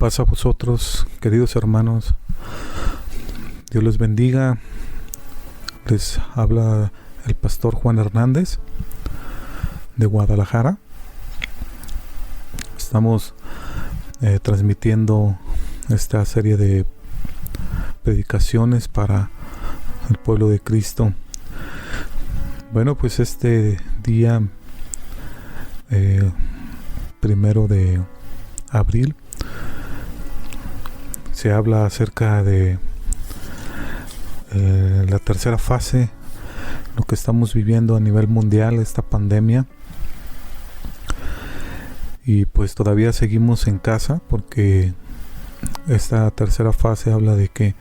paz a vosotros, queridos hermanos. Dios les bendiga. Les habla el pastor Juan Hernández de Guadalajara. Estamos transmitiendo esta serie de predicaciones para el pueblo de Cristo. Bueno, pues este día 1 de abril se habla acerca de la tercera fase, lo que estamos viviendo a nivel mundial, esta pandemia. Y pues todavía seguimos en casa porque esta tercera fase habla de que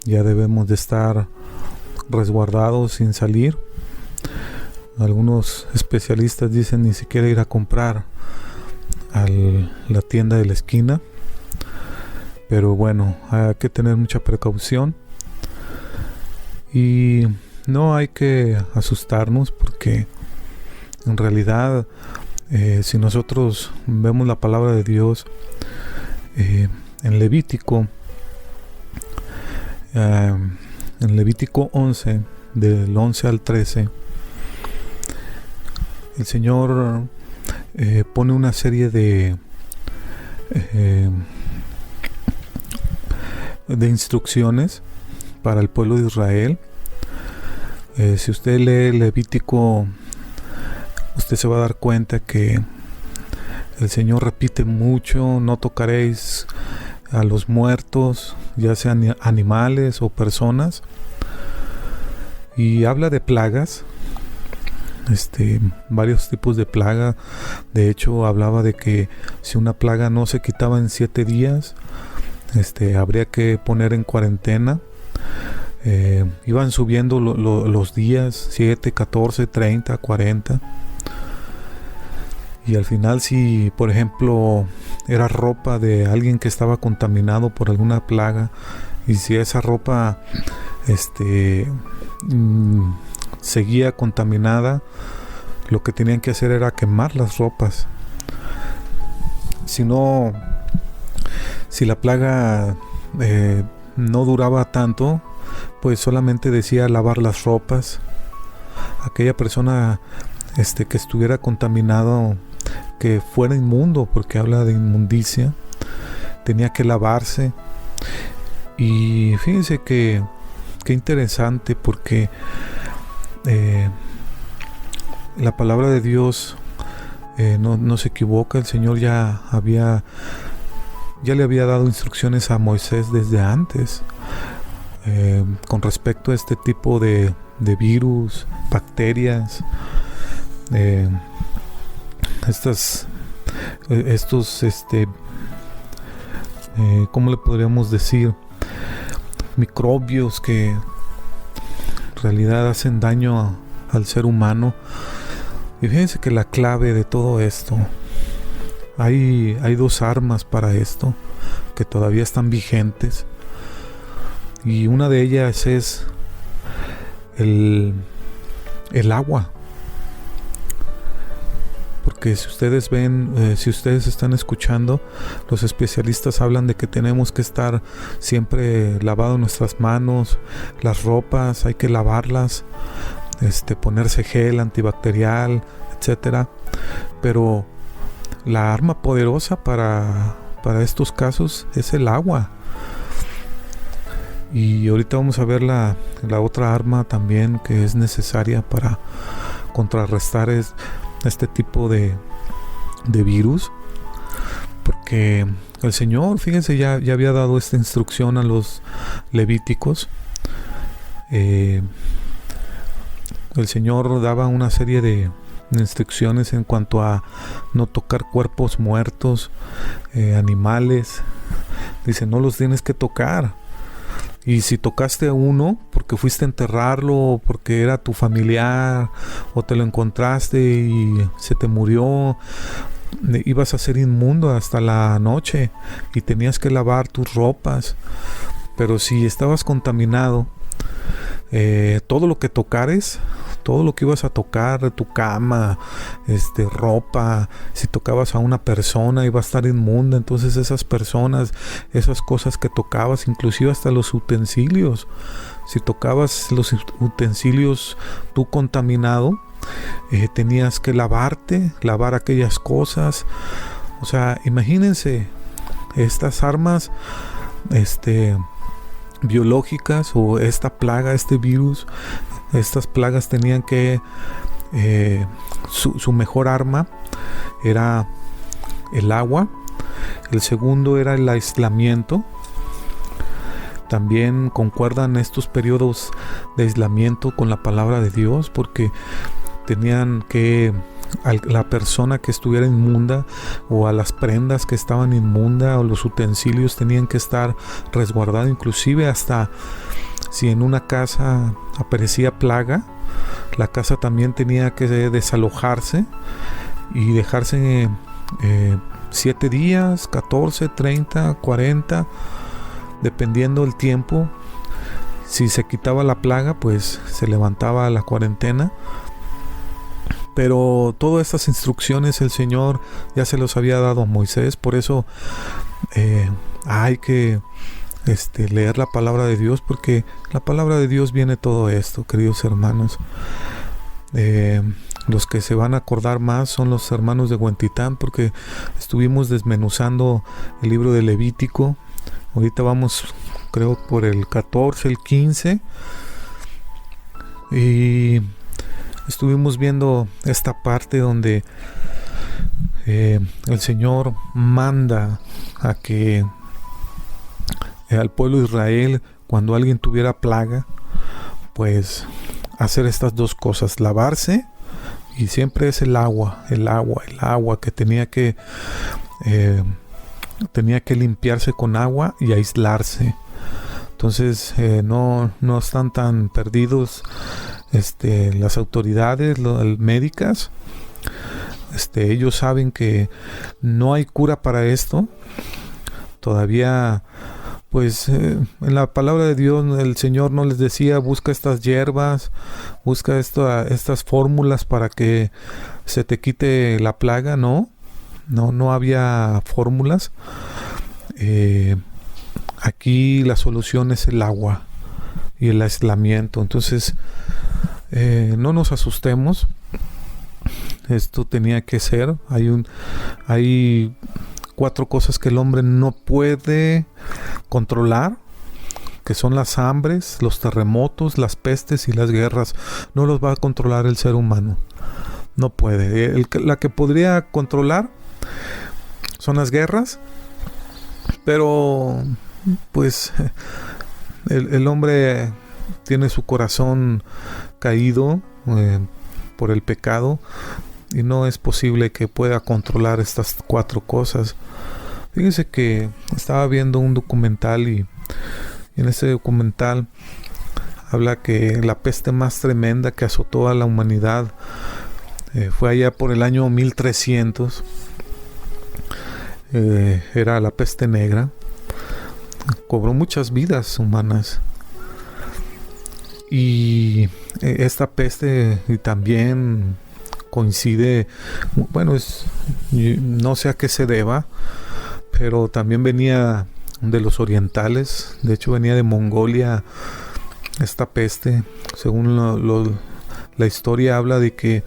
ya debemos de estar resguardados sin salir. Algunos especialistas dicen ni siquiera ir a comprar a la tienda de la esquina. Pero bueno, hay que tener mucha precaución y no hay que asustarnos, porque en realidad si nosotros vemos la palabra de Dios en Levítico 11, del 11 al 13, el Señor pone una serie de instrucciones para el pueblo de Israel. Si usted lee Levítico, usted se va a dar cuenta que el Señor repite mucho: no tocaréis a los muertos, ya sean animales o personas, y habla de plagas, varios tipos de plaga. De hecho, hablaba de que si una plaga no se quitaba en 7 días, habría que poner en cuarentena. Iban subiendo los días: 7, 14, 30, 40. Y al final, si por ejemplo era ropa de alguien que estaba contaminado por alguna plaga, y si esa ropa seguía contaminada, lo que tenían que hacer era quemar las ropas. Si la plaga no duraba tanto, pues solamente decía lavar las ropas. Aquella persona que estuviera contaminado, que fuera inmundo, porque habla de inmundicia, tenía que lavarse. Y fíjense que qué interesante, porque la palabra de Dios no se equivoca. El Señor ya le había dado instrucciones a Moisés desde antes con respecto a este tipo de virus, bacterias, ¿cómo le podríamos decir? Microbios que en realidad hacen daño al ser humano. Y fíjense que la clave de todo esto, hay 2 armas para esto que todavía están vigentes, y una de ellas es el agua. Porque si ustedes ven, si ustedes están escuchando, los especialistas hablan de que tenemos que estar siempre lavando nuestras manos, las ropas, hay que lavarlas, ponerse gel antibacterial, etcétera. Pero la arma poderosa para estos casos es el agua. Y ahorita vamos a ver la otra arma también que es necesaria para contrarrestar este tipo de virus, porque el Señor, fíjense, ya había dado esta instrucción a los levíticos. El Señor daba una serie de instrucciones en cuanto a no tocar cuerpos muertos, animales. Dice, no los tienes que tocar. Y si tocaste a uno porque fuiste a enterrarlo, porque era tu familiar, o te lo encontraste y se te murió, ibas a ser inmundo hasta la noche y tenías que lavar tus ropas. Pero si estabas contaminado, todo lo que tocares, todo lo que ibas a tocar, tu cama, ropa, si tocabas a una persona iba a estar inmunda. Entonces esas personas, esas cosas que tocabas, inclusive hasta los utensilios, si tocabas los utensilios tú contaminado, tenías que lavar aquellas cosas. O sea, imagínense estas armas biológicas, o esta plaga, este virus. Estas plagas tenían que su mejor arma era el agua. El segundo era el aislamiento. También concuerdan estos periodos de aislamiento con la palabra de Dios, porque tenían que, a la persona que estuviera inmunda, o a las prendas que estaban inmundas, o los utensilios, tenían que estar resguardados. Inclusive hasta si en una casa aparecía plaga, la casa también tenía que desalojarse y dejarse 7 días, 14, 30, 40, dependiendo del tiempo. Si se quitaba la plaga, pues se levantaba la cuarentena. Pero todas estas instrucciones el Señor ya se los había dado a Moisés. Por eso hay que leer la palabra de Dios, porque la palabra de Dios viene todo esto, queridos hermanos. Los que se van a acordar más son los hermanos de Huentitán, porque estuvimos desmenuzando el libro de Levítico. Ahorita vamos, creo, por el 14, el 15, y estuvimos viendo esta parte donde el Señor manda a que al pueblo de Israel, cuando alguien tuviera plaga, pues hacer estas dos cosas: lavarse, y siempre es el agua que tenía que limpiarse con agua y aislarse. Entonces no están tan perdidos las autoridades médicas. Ellos saben que no hay cura para esto todavía. Pues en la palabra de Dios el Señor no les decía: busca estas hierbas, busca estas fórmulas para que se te quite la plaga. No había fórmulas. Aquí la solución es el agua y el aislamiento. Entonces no nos asustemos. Esto tenía que ser. Hay 4 cosas que el hombre no puede controlar, que son las hambres, los terremotos, las pestes y las guerras. No los va a controlar el ser humano. No puede. La que podría controlar son las guerras, pero pues el hombre tiene su corazón caído por el pecado, y no es posible que pueda controlar estas 4 cosas. Fíjense que estaba viendo un documental, y en ese documental habla que la peste más tremenda que azotó a la humanidad fue allá por el año 1300. Era la peste negra. Cobró muchas vidas humanas. Y esta peste también coincide, bueno, no sé a qué se deba, pero también venía de los orientales. De hecho venía de Mongolia esta peste. Según la historia habla de que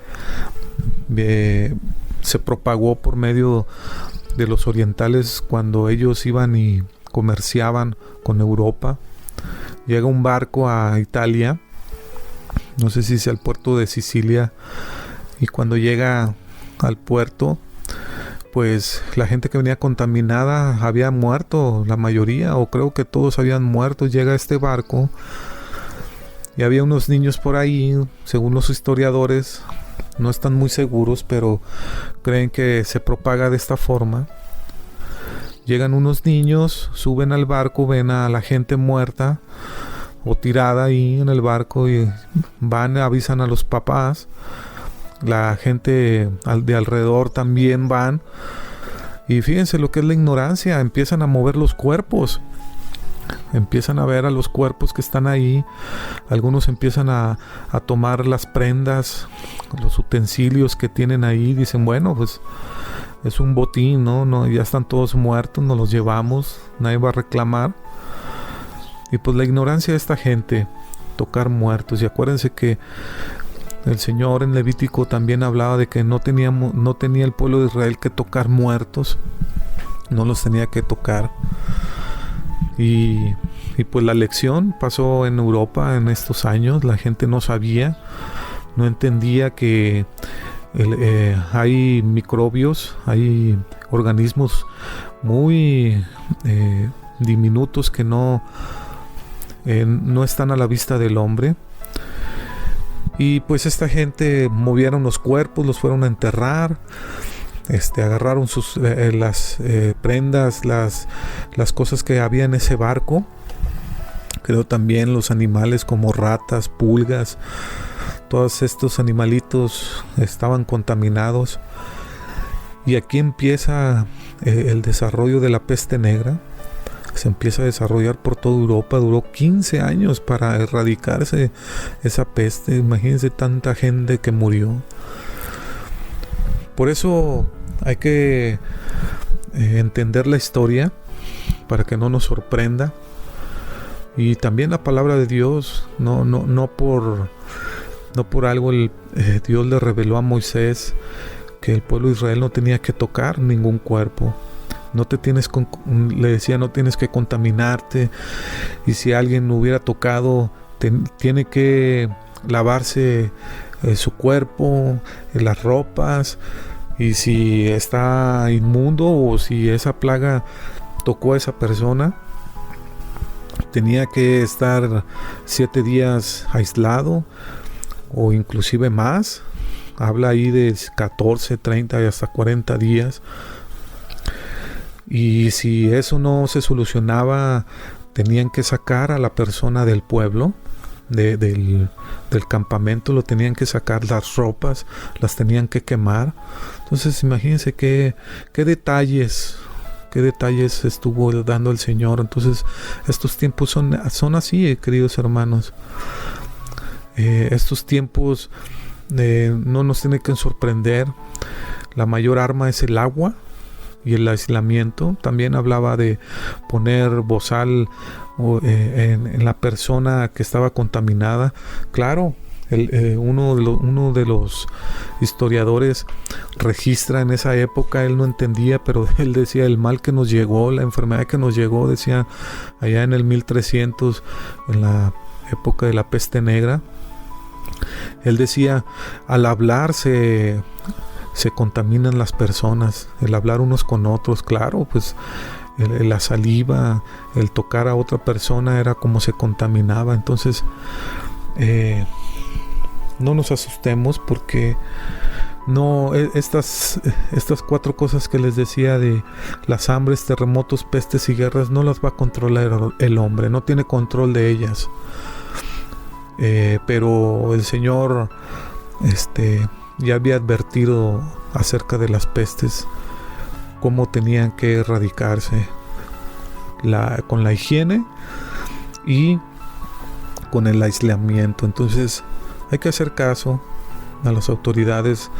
se propagó por medio de los orientales cuando ellos iban y comerciaban con Europa. Llega un barco a Italia, no sé si sea el puerto de Sicilia, y cuando llega al puerto, pues la gente que venía contaminada había muerto, la mayoría, o creo que todos habían muerto. Llega este barco y había unos niños por ahí, según los historiadores, no están muy seguros, pero creen que se propaga de esta forma. Llegan unos niños, suben al barco, ven a la gente muerta o tirada ahí en el barco, y van, avisan a los papás. La gente de alrededor también van, y fíjense lo que es la ignorancia: empiezan a mover los cuerpos. empiezan a ver a los cuerpos que están ahí. Algunos empiezan a tomar las prendas, los utensilios que tienen ahí. Dicen, bueno, pues es un botín, ¿no? Ya están todos muertos, nos los llevamos, nadie va a reclamar. Y pues la ignorancia de esta gente, tocar muertos. Y acuérdense que el Señor en Levítico también hablaba de que no tenía el pueblo de Israel que tocar muertos, no los tenía que tocar. Y pues la lección pasó en Europa en estos años. La gente no sabía, no entendía que hay microbios, hay organismos muy diminutos que no están a la vista del hombre. Y pues esta gente movieron los cuerpos, los fueron a enterrar, agarraron las prendas, las cosas que había en ese barco. Creo también los animales como ratas, pulgas, todos estos animalitos estaban contaminados. Y aquí empieza el desarrollo de la peste negra. Se empieza a desarrollar por toda Europa. Duró 15 años para erradicarse esa peste. Imagínense tanta gente que murió. Por eso hay que entender la historia para que no nos sorprenda. Y también la palabra de Dios, no por algo Dios le reveló a Moisés que el pueblo de Israel no tenía que tocar ningún cuerpo. Le decía, no tienes que contaminarte. Y si alguien hubiera tocado, tiene que lavarse su cuerpo, las ropas. Y si está inmundo o si esa plaga tocó a esa persona, tenía que estar 7 días aislado o inclusive más. Habla ahí de 14, 30 y hasta 40 días. Y si eso no se solucionaba, tenían que sacar a la persona del pueblo, del campamento, lo tenían que sacar, las ropas las tenían que quemar. Entonces imagínense qué detalles estuvo dando el Señor. Entonces estos tiempos son así, queridos hermanos. Estos tiempos no nos tienen que sorprender. La mayor arma es el agua y el aislamiento. También hablaba de poner bozal en la persona que estaba contaminada. Claro, uno de los historiadores registra en esa época, él no entendía, pero él decía el mal que nos llegó, la enfermedad que nos llegó, decía allá en el 1300, en la época de la peste negra. Él decía, al hablar se contaminan las personas, el hablar unos con otros. Claro, pues la saliva, el tocar a otra persona era como se contaminaba. Entonces no nos asustemos, porque estas 4 cosas que les decía de las hambres, terremotos, pestes y guerras, no las va a controlar el hombre, no tiene control de ellas. Pero el Señor ya había advertido acerca de las pestes, cómo tenían que erradicarse, con la higiene y con el aislamiento. Entonces hay que hacer caso a las autoridades.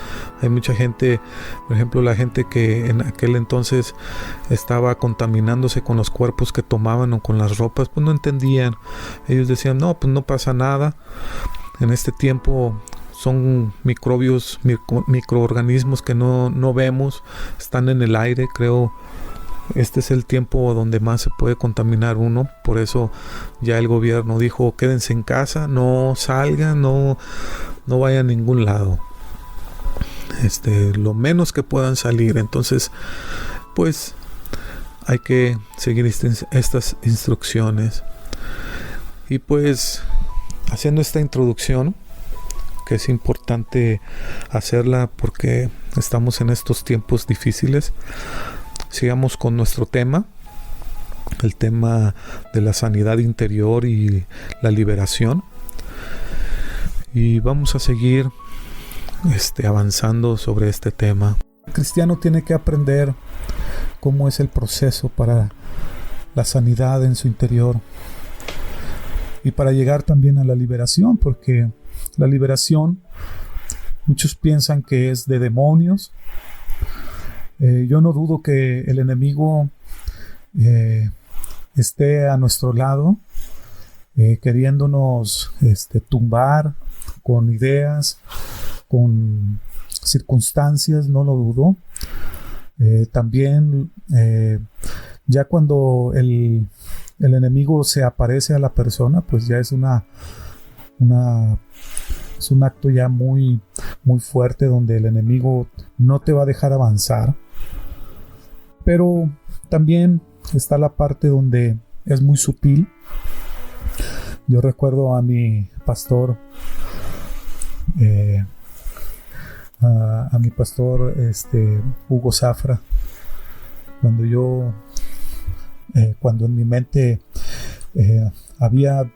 Hay mucha gente, por ejemplo, la gente que en aquel entonces estaba contaminándose con los cuerpos que tomaban o con las ropas, pues no entendían. Ellos decían, no, pues no pasa nada. En este tiempo son microbios, microorganismos que no vemos, están en el aire. Creo este es el tiempo donde más se puede contaminar uno. Por eso ya el gobierno dijo, quédense en casa, no salgan, no vayan a ningún lado, lo menos que puedan salir. Entonces pues hay que seguir estas instrucciones. Y pues haciendo esta introducción, que es importante hacerla porque estamos en estos tiempos difíciles, sigamos con nuestro tema, el tema de la sanidad interior y la liberación. Y vamos a seguir avanzando sobre este tema. El cristiano tiene que aprender cómo es el proceso para la sanidad en su interior. Y para llegar también a la liberación, porque la liberación, muchos piensan que es de demonios. Yo no dudo que el enemigo esté a nuestro lado, queriéndonos tumbar con ideas, con circunstancias, no lo dudo. También ya cuando el enemigo se aparece a la persona, pues ya es un acto ya muy, muy fuerte, donde el enemigo no te va a dejar avanzar. Pero también está la parte donde es muy sutil. Yo recuerdo a mi pastor, Hugo Zafra, cuando en mi mente había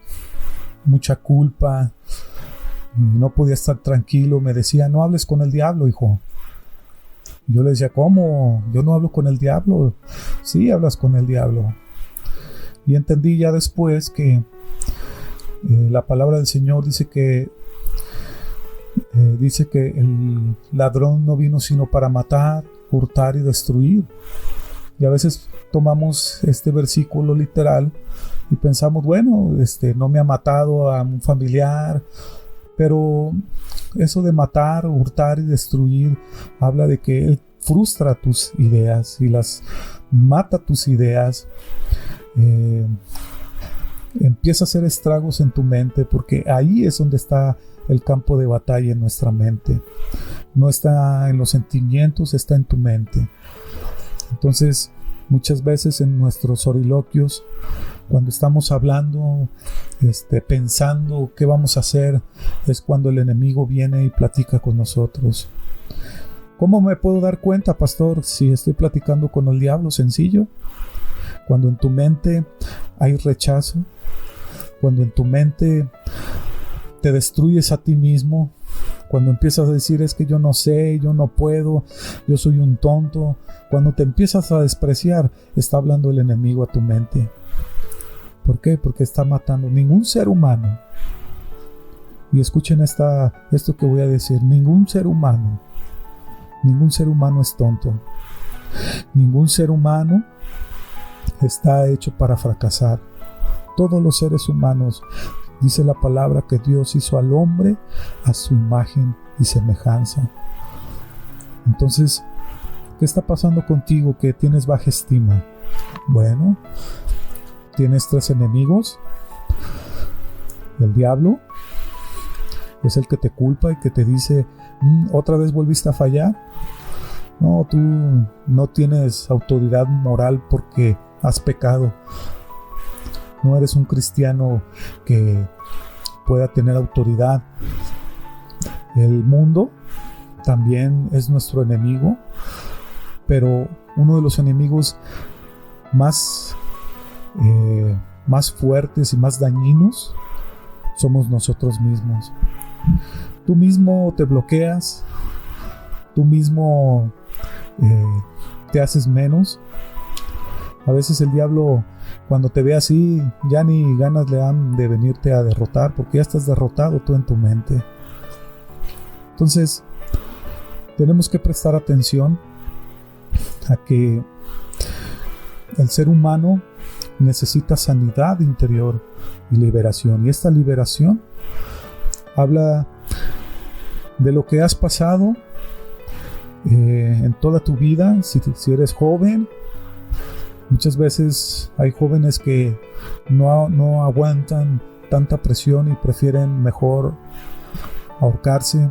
mucha culpa y no podía estar tranquilo, me decía: no hables con el diablo, hijo. Y yo le decía: ¿cómo? Yo no hablo con el diablo. Sí, hablas con el diablo. Y entendí ya después que la palabra del Señor dice que el ladrón no vino sino para matar, hurtar y destruir. Y a veces tomamos este versículo literal y pensamos: bueno, no me ha matado a un familiar. Pero eso de matar, hurtar y destruir habla de que Él frustra tus ideas y las mata tus ideas. Empieza a hacer estragos en tu mente, porque ahí es donde está el campo de batalla en nuestra mente. No está en los sentimientos, está en tu mente. Entonces, muchas veces en nuestros soliloquios, cuando estamos hablando, pensando qué vamos a hacer, es cuando el enemigo viene y platica con nosotros. ¿Cómo me puedo dar cuenta, pastor, si estoy platicando con el diablo? Sencillo. Cuando en tu mente hay rechazo, cuando en tu mente te destruyes a ti mismo, cuando empiezas a decir: es que yo no sé, yo no puedo, yo soy un tonto. Cuando te empiezas a despreciar, está hablando el enemigo a tu mente. ¿Por qué? Porque está matando. Ningún ser humano, y escuchen esto que voy a decir, ningún ser humano es tonto. Ningún ser humano está hecho para fracasar. Todos los seres humanos, dice la palabra, que Dios hizo al hombre a su imagen y semejanza. Entonces, ¿qué está pasando contigo que tienes baja estima? Bueno, tienes 3 enemigos. El diablo es el que te culpa y que te dice: ¿otra vez volviste a fallar? No, tú no tienes autoridad moral porque has pecado. No eres un cristiano que pueda tener autoridad. El mundo también es nuestro enemigo, pero uno de los enemigos más fuertes y más dañinos somos nosotros mismos. Tú mismo te bloqueas, tú mismo te haces menos. A veces el diablo, cuando te ve así, ya ni ganas le dan de venirte a derrotar, porque ya estás derrotado tú en tu mente. Entonces, tenemos que prestar atención a que el ser humano necesita sanidad interior y liberación. Y esta liberación habla de lo que has pasado en toda tu vida. Si eres joven, muchas veces hay jóvenes que no aguantan tanta presión y prefieren mejor ahorcarse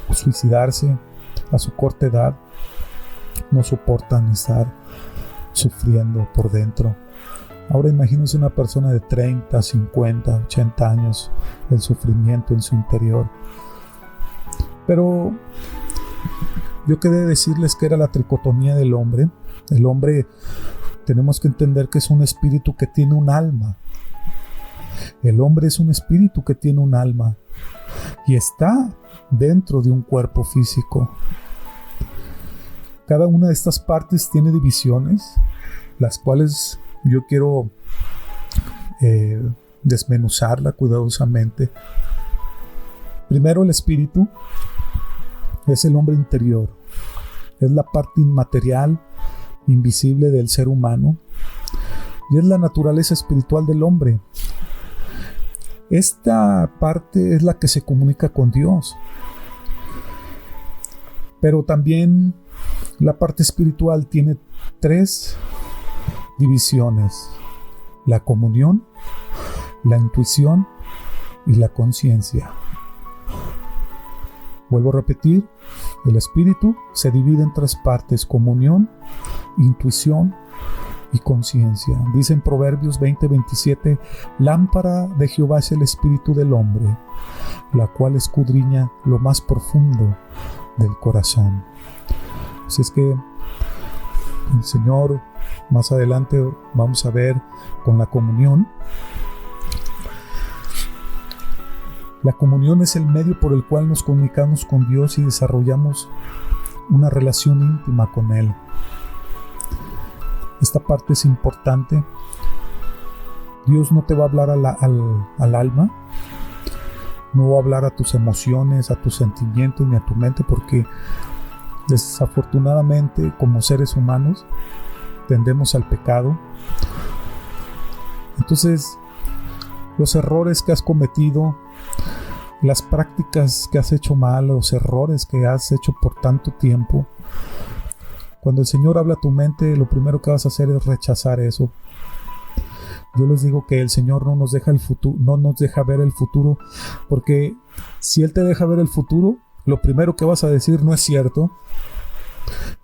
o suicidarse a su corta edad. No soportan estar sufriendo por dentro. Ahora imagínense una persona de 30, 50, 80 años, el sufrimiento en su interior. Pero yo quería decirles que era la tricotomía del hombre. El hombre, tenemos que entender que es un espíritu que tiene un alma. El hombre es un espíritu que tiene un alma y está dentro de un cuerpo físico. Cada una de estas partes tiene divisiones, las cuales yo quiero desmenuzarla cuidadosamente. Primero, el espíritu es el hombre interior, es la parte inmaterial, invisible del ser humano, y es la naturaleza espiritual del hombre. Esta parte es la que se comunica con Dios. Pero también la parte espiritual tiene 3 divisiones: la comunión, la intuición y la conciencia. Vuelvo a repetir, el espíritu se divide en 3 partes: comunión, intuición y conciencia. Dice en Proverbios 20:27, lámpara de Jehová es el espíritu del hombre, la cual escudriña lo más profundo del corazón. Así es que el Señor, más adelante vamos a ver con la comunión. La comunión es el medio por el cual nos comunicamos con Dios y desarrollamos una relación íntima con Él. Esta parte es importante. Dios no te va a hablar al alma, no va a hablar a tus emociones, a tus sentimientos ni a tu mente, porque desafortunadamente como seres humanos tendemos al pecado. Entonces, los errores que has cometido, las prácticas que has hecho mal, los errores que has hecho por tanto tiempo, cuando el Señor habla a tu mente, lo primero que vas a hacer es rechazar eso. Yo les digo que el Señor no nos deja el futuro, no nos deja ver el futuro, porque si Él te deja ver el futuro, lo primero que vas a decir: no es cierto.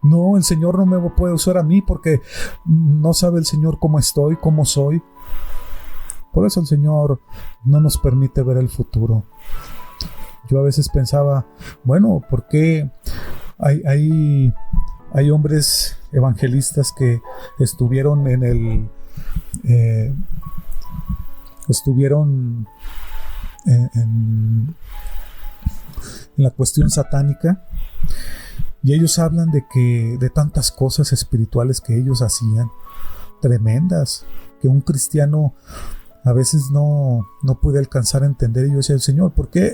No, el Señor no me puede usar a mí porque no sabe el Señor cómo estoy, cómo soy. Por eso el Señor no nos permite ver el futuro. Yo a veces pensaba, bueno, ¿por qué hay hombres evangelistas que estuvieron en la cuestión satánica, y ellos hablan de tantas cosas espirituales que ellos hacían, tremendas, que un cristiano a veces no puede alcanzar a entender? Y yo decía, Señor, ¿por qué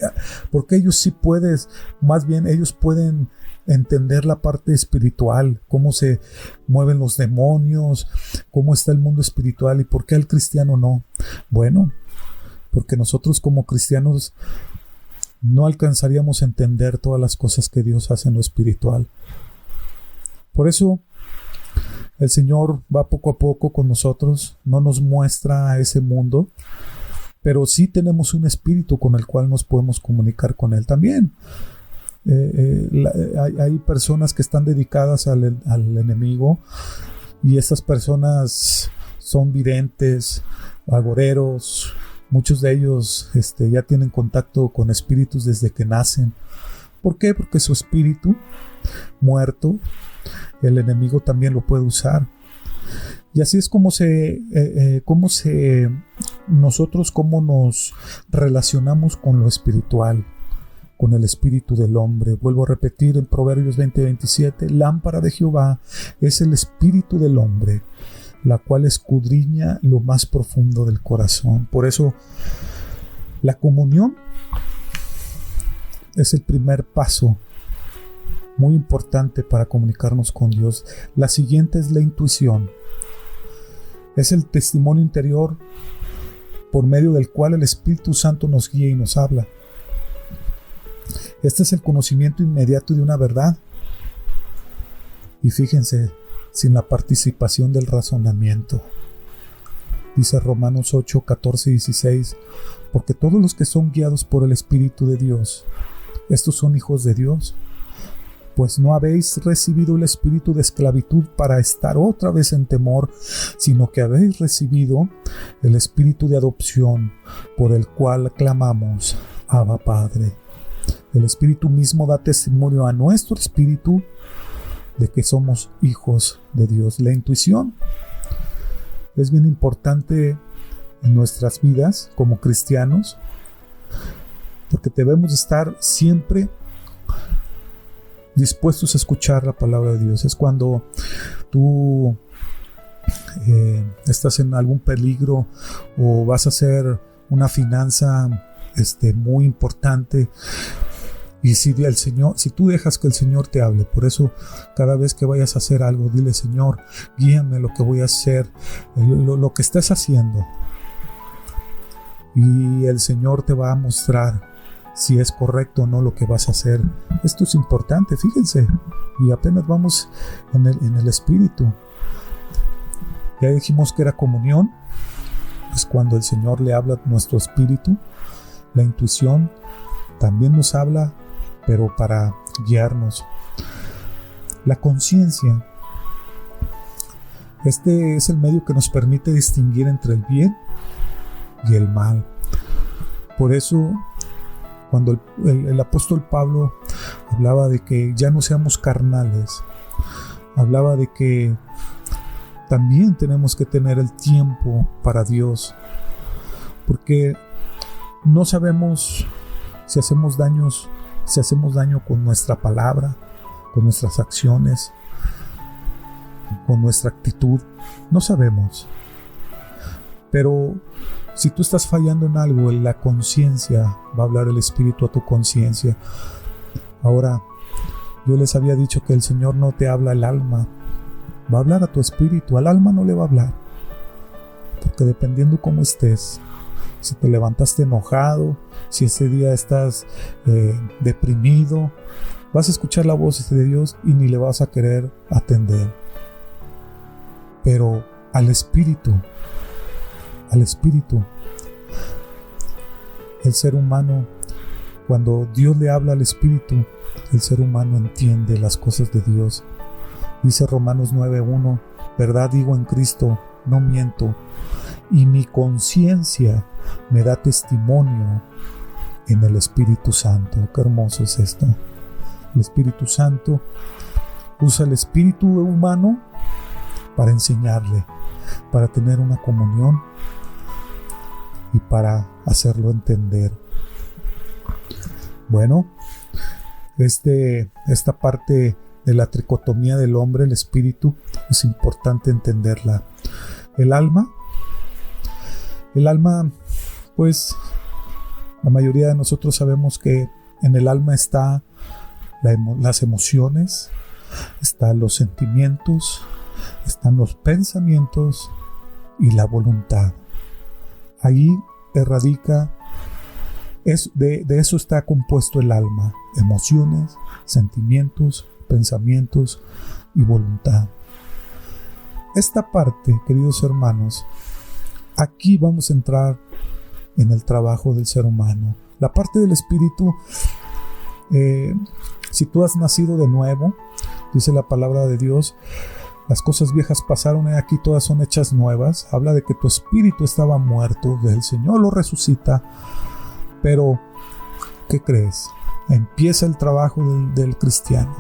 ellos sí puedes? Más bien ellos pueden entender la parte espiritual, cómo se mueven los demonios, cómo está el mundo espiritual, y por qué el cristiano no. Bueno, porque nosotros como cristianos no alcanzaríamos a entender todas las cosas que Dios hace en lo espiritual. Por eso el Señor va poco a poco con nosotros, no nos muestra ese mundo, pero sí tenemos un espíritu con el cual nos podemos comunicar con Él también. Hay personas que están dedicadas al enemigo, y estas personas son videntes, agoreros. Muchos de ellos ya tienen contacto con espíritus desde que nacen. ¿Por qué? Porque su espíritu muerto, el enemigo también lo puede usar. Y así es como nosotros nos relacionamos con lo espiritual, con el espíritu del hombre. Vuelvo a repetir en Proverbios 20:27, lámpara de Jehová es el espíritu del hombre, la cual escudriña lo más profundo del corazón. Por eso la comunión es el primer paso muy importante para comunicarnos con Dios. La siguiente es la intuición. Es el testimonio interior por medio del cual el Espíritu Santo nos guía y nos habla. Este es el conocimiento inmediato de una verdad. Y fíjense, sin la participación del razonamiento. Dice Romanos 8, 14 y 16, porque todos los que son guiados por el Espíritu de Dios, estos son hijos de Dios. Pues no habéis recibido el espíritu de esclavitud para estar otra vez en temor, sino que habéis recibido el espíritu de adopción, por el cual clamamos, Abba Padre. El Espíritu mismo da testimonio a nuestro espíritu de que somos hijos de Dios. La intuición es bien importante en nuestras vidas como cristianos, porque debemos estar siempre dispuestos a escuchar la palabra de Dios. Es cuando tú estás en algún peligro o vas a hacer una finanza muy importante. Y si tú dejas que el Señor te hable, por eso cada vez que vayas a hacer algo, dile: Señor, guíame lo que voy a hacer, lo que estés haciendo. Y el Señor te va a mostrar si es correcto o no lo que vas a hacer. Esto es importante, fíjense. Y apenas vamos en el Espíritu. Ya dijimos que era comunión. Es cuando el Señor le habla a nuestro espíritu. La intuición también nos habla, pero para guiarnos. La conciencia. Este es el medio que nos permite distinguir entre el bien y el mal. Por eso, cuando el apóstol Pablo hablaba de que ya no seamos carnales, hablaba de que también tenemos que tener el tiempo para Dios, porque no sabemos si hacemos daño con nuestra palabra, con nuestras acciones, con nuestra actitud. No sabemos. Pero si tú estás fallando en algo, en la conciencia, va a hablar el Espíritu a tu conciencia. Ahora, yo les había dicho que el Señor no te habla al alma, va a hablar a tu espíritu. Al alma no le va a hablar, porque dependiendo cómo estés, si te levantaste enojado, si ese día estás deprimido, vas a escuchar la voz de Dios y ni le vas a querer atender. Pero al espíritu, el ser humano, cuando Dios le habla al espíritu, el ser humano entiende las cosas de Dios. Dice Romanos 9:1: verdad digo en Cristo, no miento, y mi conciencia me da testimonio en el Espíritu Santo. Qué hermoso es esto. El Espíritu Santo usa el espíritu humano para enseñarle, para tener una comunión y para hacerlo entender. Bueno, esta parte de la tricotomía del hombre, el espíritu, es importante entenderla. El alma, pues la mayoría de nosotros sabemos que en el alma está las emociones, están los sentimientos, están los pensamientos y la voluntad. Ahí radica, de eso está compuesto el alma: emociones, sentimientos, pensamientos y voluntad. Esta parte, queridos hermanos, aquí vamos a entrar en el trabajo del ser humano. La parte del espíritu, si tú has nacido de nuevo, dice la palabra de Dios, las cosas viejas pasaron y aquí todas son hechas nuevas. Habla de que tu espíritu estaba muerto, el Señor lo resucita. Pero, ¿qué crees? Empieza el trabajo del cristiano.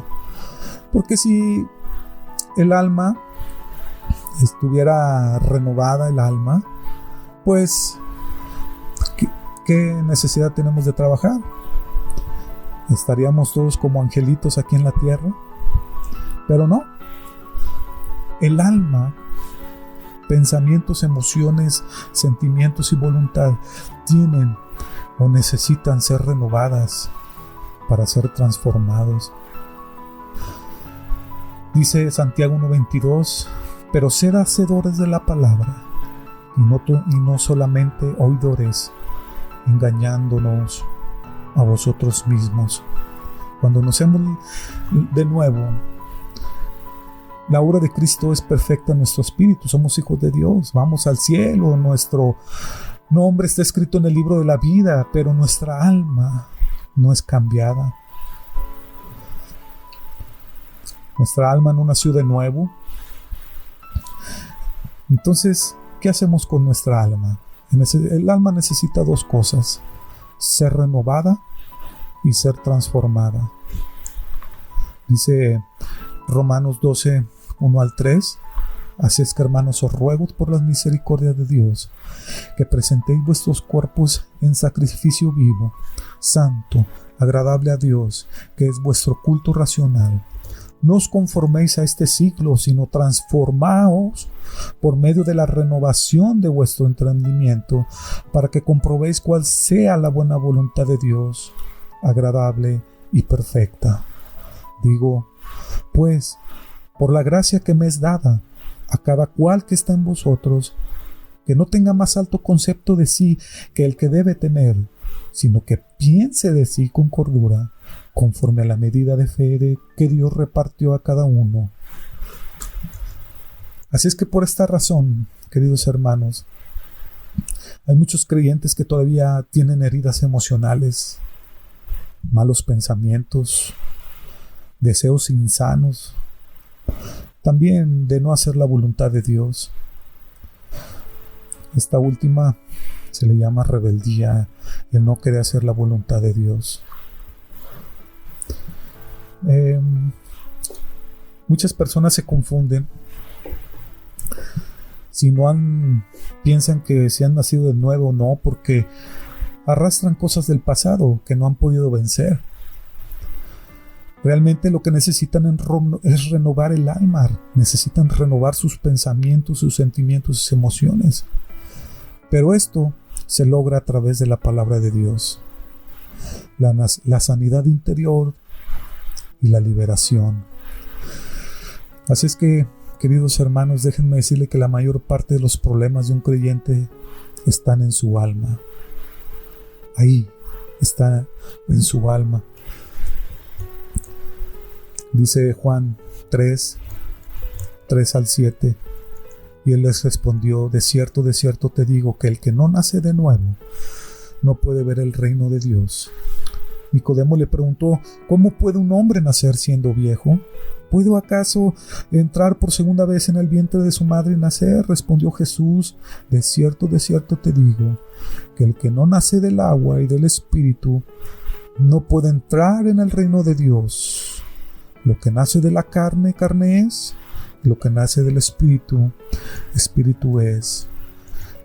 Porque si el alma estuviera renovada, pues ¿qué necesidad tenemos de trabajar? Estaríamos todos como angelitos aquí en la tierra. Pero no. El alma, pensamientos, emociones, sentimientos y voluntad tienen o necesitan ser renovadas para ser transformados. Dice Santiago 1:22: pero ser hacedores de la palabra y no solamente oidores, engañándonos a vosotros mismos. Cuando nacemos de nuevo, la obra de Cristo es perfecta en nuestro espíritu. Somos hijos de Dios, vamos al cielo. Nuestro nombre está escrito en el libro de la vida, pero nuestra alma no es cambiada. Nuestra alma no nació de nuevo. Entonces, ¿qué hacemos con nuestra alma? El alma necesita dos cosas: ser renovada y ser transformada. Dice Romanos 12:1-3: así es que, hermanos, os ruego por las misericordias de Dios que presentéis vuestros cuerpos en sacrificio vivo, santo, agradable a Dios, que es vuestro culto racional. No os conforméis a este siglo, sino transformaos por medio de la renovación de vuestro entendimiento, para que comprobéis cuál sea la buena voluntad de Dios, agradable y perfecta. Digo, pues, por la gracia que me es dada, a cada cual que está en vosotros, que no tenga más alto concepto de sí que el que debe tener, sino que piense de sí con cordura, conforme a la medida de fe que Dios repartió a cada uno. Así es que por esta razón, queridos hermanos, hay muchos creyentes que todavía tienen heridas emocionales, malos pensamientos, deseos insanos, también de no hacer la voluntad de Dios. Esta última se le llama rebeldía, el no querer hacer la voluntad de Dios. Muchas personas se confunden si piensan que si han nacido de nuevo o no, porque arrastran cosas del pasado que no han podido vencer. Realmente lo que necesitan es renovar el alma, necesitan renovar sus pensamientos, sus sentimientos, sus emociones. Pero esto se logra a través de la palabra de Dios, la sanidad interior y la liberación. Así es que, queridos hermanos, déjenme decirle que la mayor parte de los problemas de un creyente están en su alma. Ahí está, en su alma. Dice Juan 3 al 7, y él les respondió: de cierto te digo que el que no nace de nuevo no puede ver el reino de Dios. Nicodemo le preguntó: ¿cómo puede un hombre nacer siendo viejo? ¿Puede acaso entrar por segunda vez en el vientre de su madre y nacer? Respondió Jesús: de cierto te digo que el que no nace del agua y del Espíritu no puede entrar en el reino de Dios. Lo que nace de la carne, carne es; lo que nace del Espíritu, Espíritu es.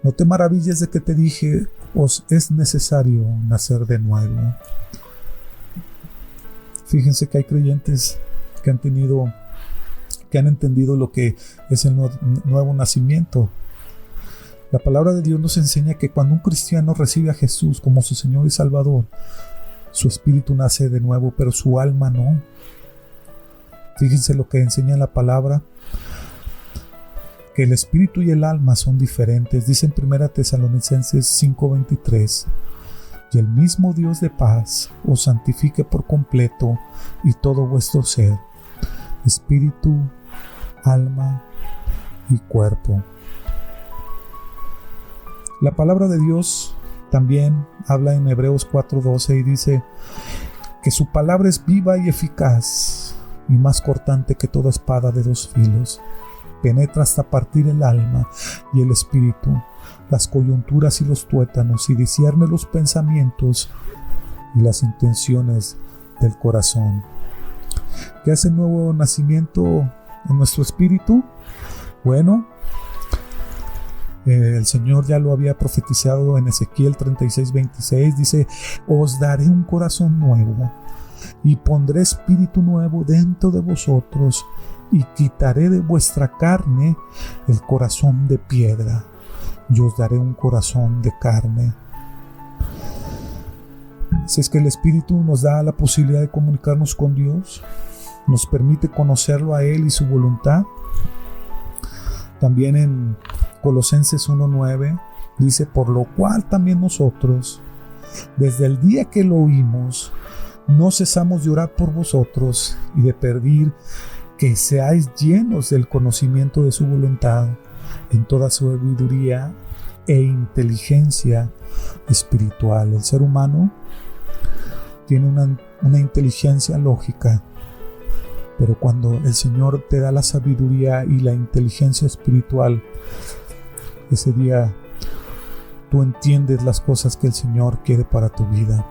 No te maravilles de que te dije: os es necesario nacer de nuevo. Fíjense que hay creyentes que han entendido lo que es el nuevo nacimiento. La palabra de Dios nos enseña que cuando un cristiano recibe a Jesús como su Señor y Salvador, su espíritu nace de nuevo, pero su alma no. Fíjense lo que enseña la palabra, que el espíritu y el alma son diferentes. Dice en 1 Tesalonicenses 5:23: y el mismo Dios de paz os santifique por completo, y todo vuestro ser, espíritu, alma y cuerpo. La palabra de Dios también habla en Hebreos 4:12 y dice que su palabra es viva y eficaz, y más cortante que toda espada de dos filos. Penetra hasta partir el alma y el espíritu, las coyunturas y los tuétanos, y discierne los pensamientos y las intenciones del corazón. ¿Qué hace el nuevo nacimiento en nuestro espíritu? Bueno, el Señor ya lo había profetizado en Ezequiel 36:26. Dice: os daré un corazón nuevo y pondré espíritu nuevo dentro de vosotros, y quitaré de vuestra carne el corazón de piedra, y os daré un corazón de carne. Si es que el Espíritu nos da la posibilidad de comunicarnos con Dios, nos permite conocerlo a Él y su voluntad. También en Colosenses 1:9 dice: por lo cual también nosotros, desde el día que lo oímos, no cesamos de orar por vosotros y de pedir que seáis llenos del conocimiento de su voluntad, en toda sabiduría e inteligencia espiritual. El ser humano tiene una inteligencia lógica, pero cuando el Señor te da la sabiduría y la inteligencia espiritual, ese día tú entiendes las cosas que el Señor quiere para tu vida.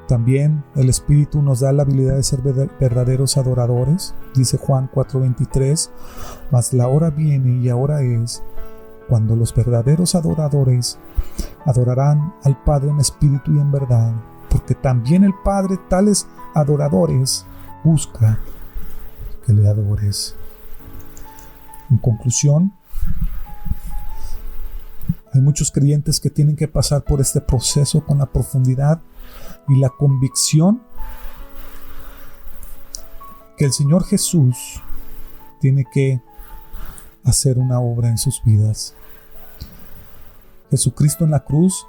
También el Espíritu nos da la habilidad de ser verdaderos adoradores. Dice Juan 4:23: mas la hora viene y ahora es, cuando los verdaderos adoradores adorarán al Padre en espíritu y en verdad, porque también el Padre tales adoradores busca que le adores. En conclusión, hay muchos creyentes que tienen que pasar por este proceso con la profundidad y la convicción que el Señor Jesús tiene que hacer una obra en sus vidas. Jesucristo en la cruz,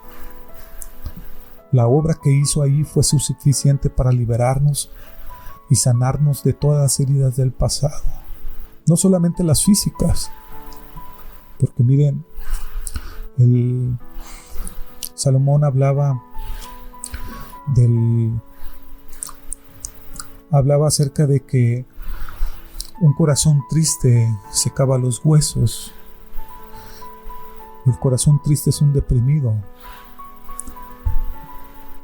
la obra que hizo ahí fue suficiente para liberarnos y sanarnos de todas las heridas del pasado. No solamente las físicas, porque miren, Salomón hablaba acerca de que un corazón triste secaba los huesos. El corazón triste es un deprimido,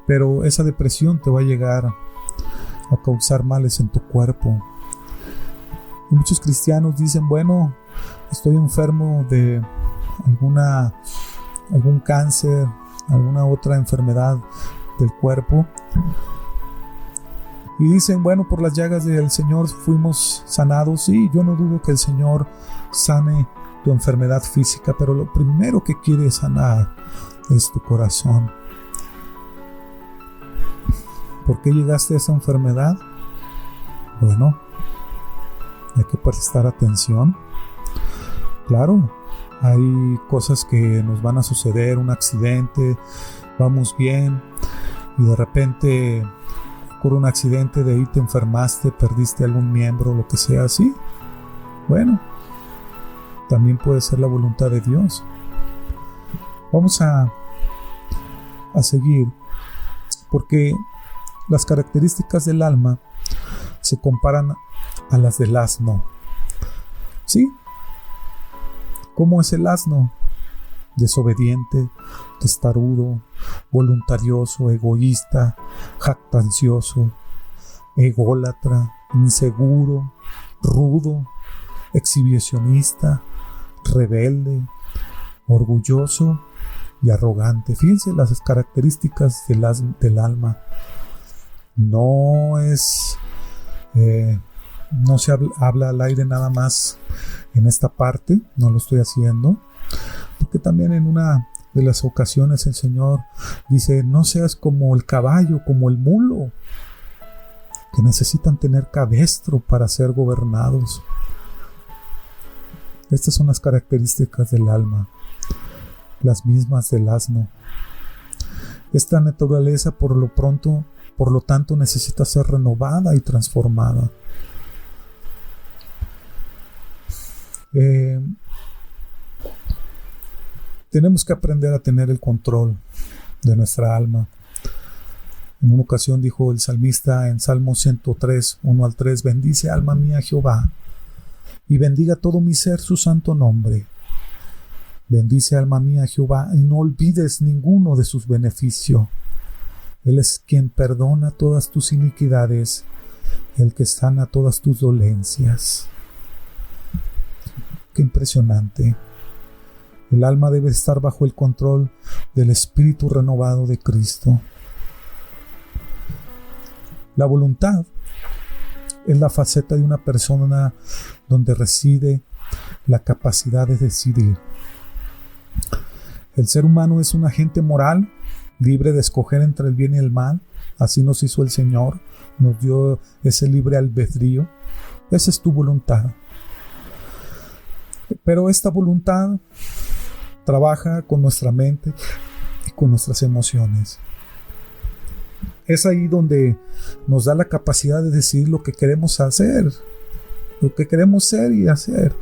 pero esa depresión te va a llegar a causar males en tu cuerpo. Y muchos cristianos dicen, bueno, estoy enfermo de algún cáncer, alguna otra enfermedad del cuerpo, y dicen, bueno, por las llagas del Señor fuimos sanados. Sí, yo no dudo que el Señor sane tu enfermedad física, pero lo primero que quiere sanar es tu corazón. ¿Por qué llegaste a esa enfermedad? Bueno, hay que prestar atención. Claro, hay cosas que nos van a suceder, un accidente, vamos bien y de repente ocurre un accidente, de ahí te enfermaste, perdiste algún miembro, lo que sea así. Bueno, también puede ser la voluntad de Dios. Vamos a seguir, porque las características del alma se comparan a las del asno. ¿Sí? ¿Cómo es el asno? Desobediente, testarudo, voluntarioso, egoísta, jactancioso, ególatra, inseguro, rudo, exhibicionista, rebelde, orgulloso y arrogante. Fíjense las características del alma. No se habla al aire nada más en esta parte, no lo estoy haciendo, porque también en una de las ocasiones el Señor dice, no seas como el caballo, como el mulo, que necesitan tener cabestro para ser gobernados. Estas son las características del alma, las mismas del asno. Esta naturaleza por lo tanto necesita ser renovada y transformada. Tenemos que aprender a tener el control de nuestra alma. En una ocasión dijo el salmista en Salmo 103, 1 al 3, bendice alma mía Jehová, y bendiga todo mi ser su santo nombre. Bendice alma mía Jehová, y no olvides ninguno de sus beneficios. Él es quien perdona todas tus iniquidades, el que sana todas tus dolencias. Qué impresionante. El alma debe estar bajo el control del Espíritu renovado de Cristo. La voluntad es la faceta de una persona donde reside la capacidad de decidir. El ser humano es un agente moral, libre de escoger entre el bien y el mal. Así nos hizo el Señor, nos dio ese libre albedrío. Esa es tu voluntad. Pero esta voluntad trabaja con nuestra mente y con nuestras emociones. Es ahí donde nos da la capacidad de decidir lo que queremos hacer, lo que queremos ser y hacer.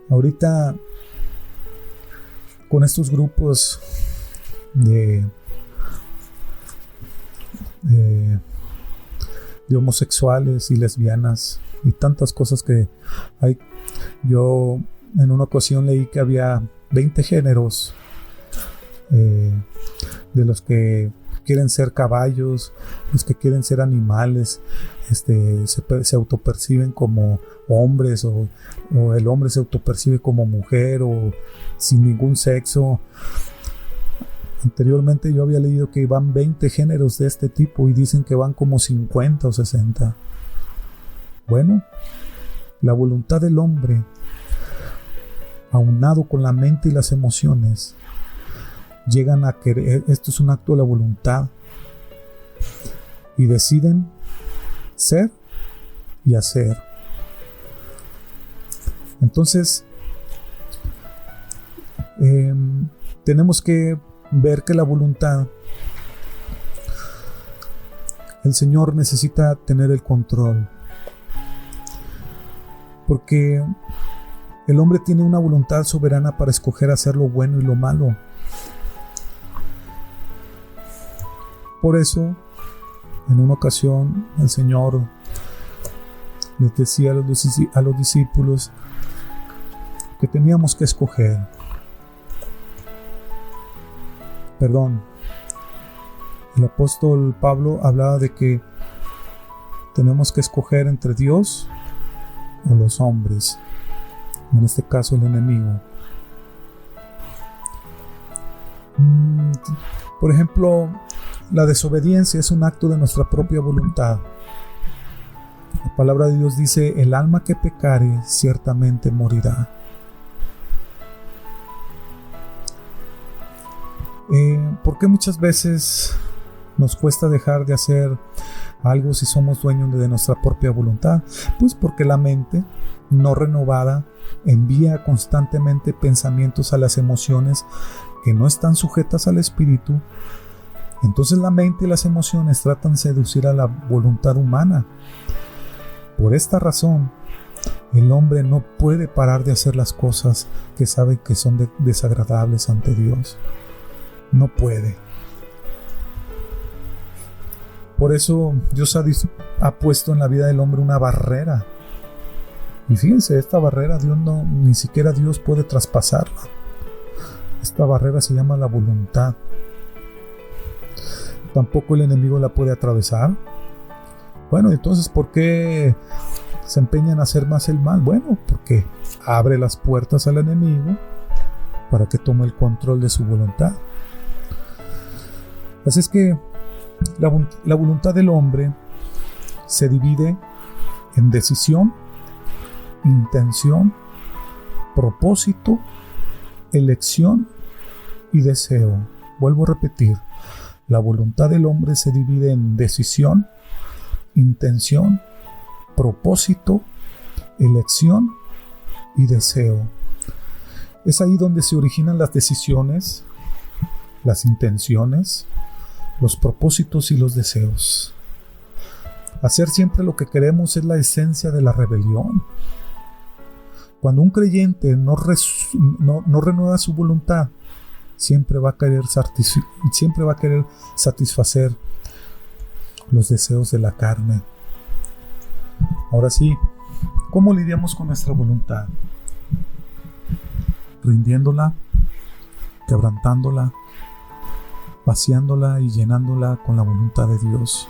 Ahorita, con estos grupos de homosexuales y lesbianas y tantas cosas que hay, yo en una ocasión leí que había 20 géneros de los que quieren ser caballos, los que quieren ser animales, se autoperciben como hombres o el hombre se autopercibe como mujer o sin ningún sexo. Anteriormente yo había leído que van 20 géneros de este tipo y dicen que van como 50 o 60. Bueno, la voluntad del hombre, aunado con la mente y las emociones, llegan a querer, esto es un acto de la voluntad, y deciden ser y hacer. Entonces, tenemos que ver que la voluntad, el Señor necesita tener el control, porque el hombre tiene una voluntad soberana para escoger hacer lo bueno y lo malo. Por eso, en una ocasión, el Señor les decía a los discípulos que teníamos que escoger. El apóstol Pablo hablaba de que tenemos que escoger entre Dios o los hombres, en este caso el enemigo. Por ejemplo, la desobediencia es un acto de nuestra propia voluntad. La palabra de Dios dice: el alma que pecare ciertamente morirá. ¿Por qué muchas veces nos cuesta dejar de hacer algo si somos dueños de nuestra propia voluntad? Pues porque la mente no renovada envía constantemente pensamientos a las emociones que no están sujetas al espíritu. Entonces la mente y las emociones tratan de seducir a la voluntad humana. Por esta razón, el hombre no puede parar de hacer las cosas que sabe que son desagradables ante Dios. No puede. Por eso Dios ha puesto en la vida del hombre una barrera. Y fíjense, esta barrera ni siquiera Dios puede traspasarla. Esta barrera se llama la voluntad. Tampoco el enemigo la puede atravesar. Bueno, entonces, ¿por qué se empeñan a hacer más el mal? Bueno, porque abre las puertas al enemigo para que tome el control de su voluntad. Así es que la voluntad del hombre se divide en decisión, intención, propósito, elección y deseo. Vuelvo a repetir, la voluntad del hombre se divide en decisión, intención, propósito, elección y deseo. Es ahí donde se originan las decisiones, las intenciones, los propósitos y los deseos. Hacer siempre lo que queremos es la esencia de la rebelión. Cuando un creyente no renueva su voluntad, siempre va a querer satisfacer los deseos de la carne. Ahora sí, ¿cómo lidiamos con nuestra voluntad? Rindiéndola, quebrantándola, vaciándola y llenándola con la voluntad de Dios.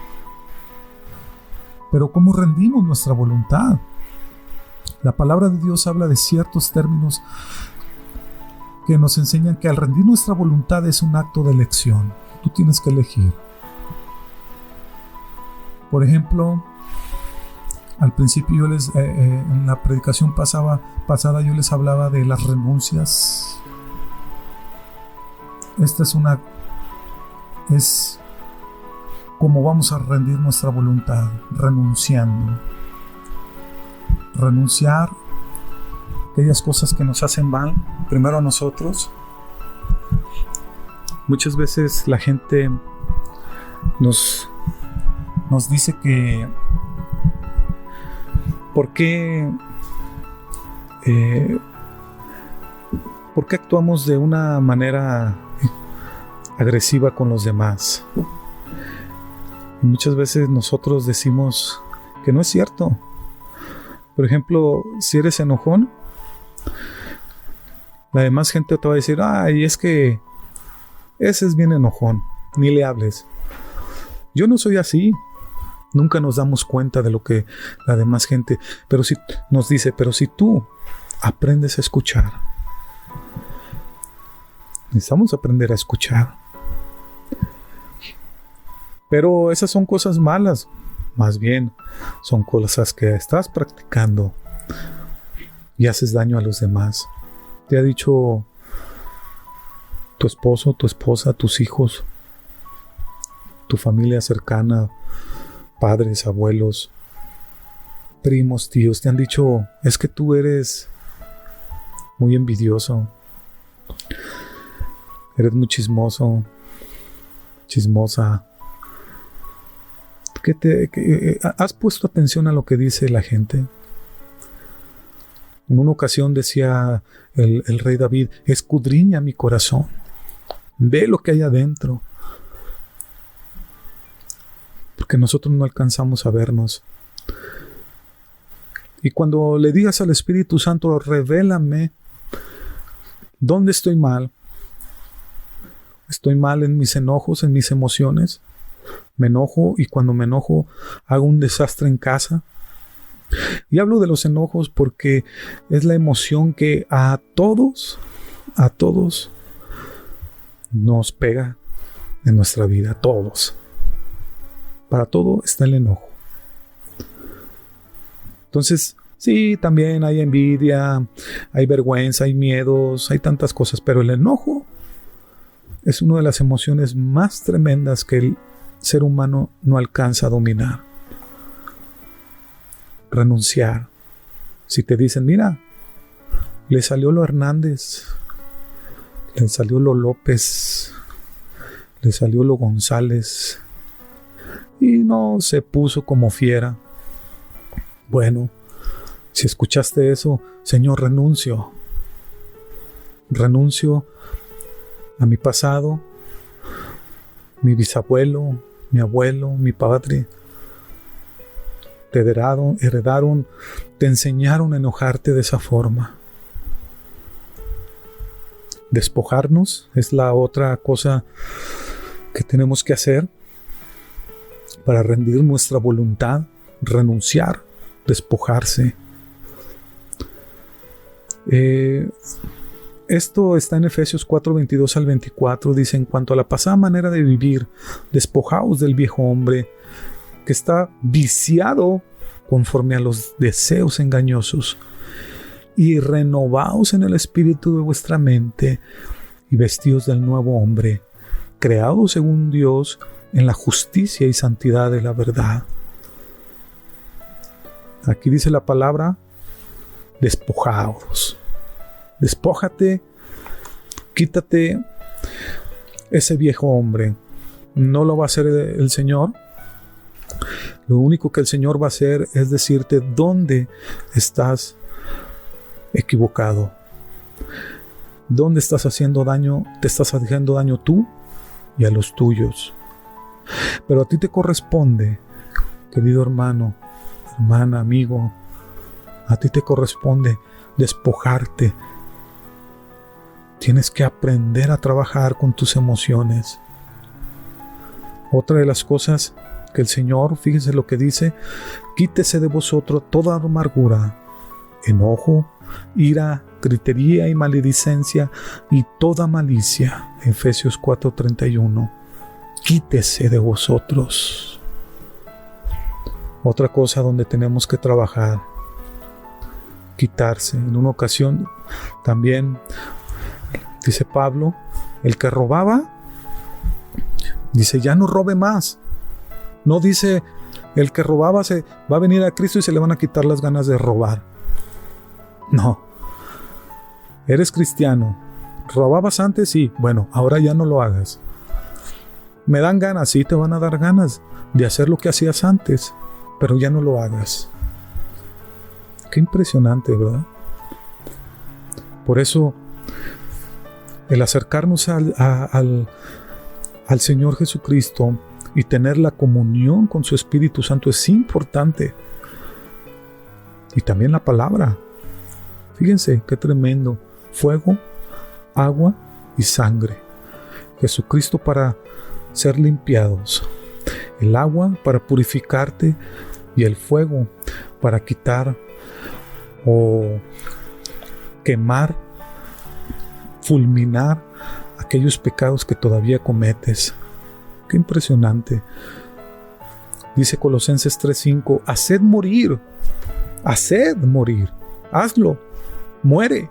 Pero ¿cómo rendimos nuestra voluntad? La palabra de Dios habla de ciertos términos que nos enseñan que al rendir nuestra voluntad es un acto de elección. Tú tienes que elegir. Por ejemplo, al principio en la predicación pasada yo les hablaba de las renuncias. Esta es como vamos a rendir nuestra voluntad, renunciando. Renunciar a aquellas cosas que nos hacen mal, primero a nosotros. Muchas veces la gente nos dice que ¿por qué actuamos de una manera agresiva con los demás? Y muchas veces nosotros decimos que no es cierto. Por ejemplo, si eres enojón, la demás gente te va a decir: ay, es que ese es bien enojón, ni le hables. Yo no soy así. Nunca nos damos cuenta de lo que la demás gente nos dice, pero si tú aprendes a escuchar, necesitamos aprender a escuchar. Pero esas son cosas malas. Más bien, son cosas que estás practicando y haces daño a los demás. Te ha dicho tu esposo, tu esposa, tus hijos, tu familia cercana, padres, abuelos, primos, tíos, te han dicho, es que tú eres muy envidioso, eres muy chismoso, chismosa. ¿Has puesto atención a lo que dice la gente? En una ocasión decía el rey David, escudriña mi corazón, ve lo que hay adentro, porque nosotros no alcanzamos a vernos. Y cuando le digas al Espíritu Santo, revélame dónde estoy mal. Estoy mal en mis enojos, en mis emociones. Me enojo y cuando me enojo hago un desastre en casa. Y hablo de los enojos porque es la emoción que a todos nos pega en nuestra vida, a todos. Para todo está el enojo. Entonces, sí, también hay envidia, hay vergüenza, hay miedos, hay tantas cosas, pero el enojo es una de las emociones más tremendas que el ser humano no alcanza a dominar. Renunciar. Si te dicen, mira, le salió lo Hernández, le salió lo López, le salió lo González y no se puso como fiera. Bueno, si escuchaste eso, Señor, renuncio a mi pasado, mi bisabuelo, mi abuelo, mi padre. Te heredaron, te enseñaron a enojarte de esa forma. Despojarnos es la otra cosa que tenemos que hacer para rendir nuestra voluntad, renunciar, despojarse. Esto está en Efesios 4:22 al 24. Dice, en cuanto a la pasada manera de vivir, despojaos del viejo hombre que está viciado conforme a los deseos engañosos, y renovaos en el espíritu de vuestra mente, y vestíos del nuevo hombre, creado según Dios en la justicia y santidad de la verdad. Aquí dice la palabra, despojaos. Despójate, quítate ese viejo hombre. No lo va a hacer el Señor. Lo único que el Señor va a hacer es decirte dónde estás equivocado, dónde estás haciendo daño, te estás haciendo daño tú y a los tuyos. Pero a ti te corresponde, querido hermano, hermana, amigo, a ti te corresponde despojarte. Tienes que aprender a trabajar con tus emociones. Otra de las cosas que el Señor, fíjense lo que dice, quítese de vosotros toda amargura, enojo, ira, gritería y maledicencia y toda malicia. Efesios 4:31. Quítese de vosotros. Otra cosa donde tenemos que trabajar, quitarse. En una ocasión también dice Pablo, el que robaba, dice, ya no robe más. No dice, el que robaba se va a venir a Cristo y se le van a quitar las ganas de robar. No. Eres cristiano. ¿Robabas antes? Sí. Bueno, ahora ya no lo hagas. ¿Me dan ganas? Sí, te van a dar ganas de hacer lo que hacías antes, pero ya no lo hagas. Qué impresionante, ¿verdad? Por eso, el acercarnos al Señor Jesucristo y tener la comunión con su Espíritu Santo es importante. Y también la palabra. Fíjense qué tremendo. Fuego, agua y sangre. Jesucristo para ser limpiados. El agua para purificarte y el fuego para quitar o quemar, fulminar aquellos pecados que todavía cometes. Qué impresionante. Dice Colosenses 3:5, haced morir, hazlo, muere.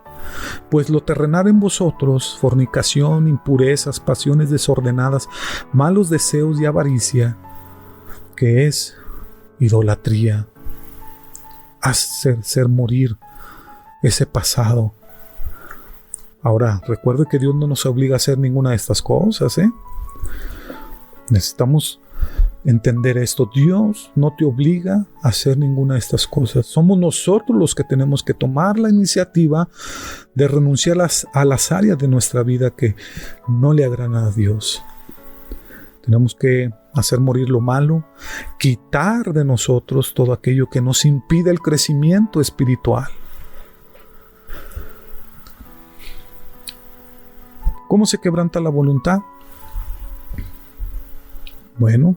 Pues lo terrenal en vosotros, fornicación, impurezas, pasiones desordenadas, malos deseos y avaricia, que es idolatría. Hacer morir ese pasado. Ahora, recuerde que Dios no nos obliga a hacer ninguna de estas cosas, Necesitamos entender esto. Dios no te obliga a hacer ninguna de estas cosas. Somos nosotros los que tenemos que tomar la iniciativa de renunciar a las áreas de nuestra vida que no le agradan a Dios. Tenemos que hacer morir lo malo, quitar de nosotros todo aquello que nos impide el crecimiento espiritual. ¿Cómo se quebranta la voluntad? Bueno,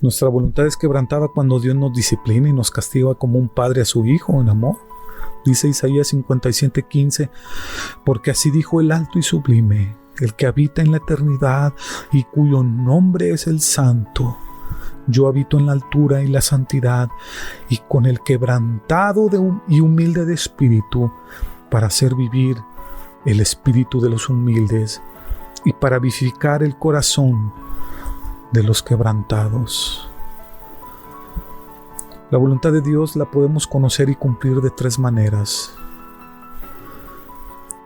nuestra voluntad es quebrantada cuando Dios nos disciplina y nos castiga como un padre a su hijo en amor. Dice Isaías 57:15, porque así dijo el alto y sublime, el que habita en la eternidad y cuyo nombre es el Santo. Yo habito en la altura y la santidad, y con el quebrantado y humilde de espíritu, para hacer vivir el espíritu de los humildes y para vivificar el corazón de los quebrantados. La voluntad de Dios la podemos conocer y cumplir de 3 maneras.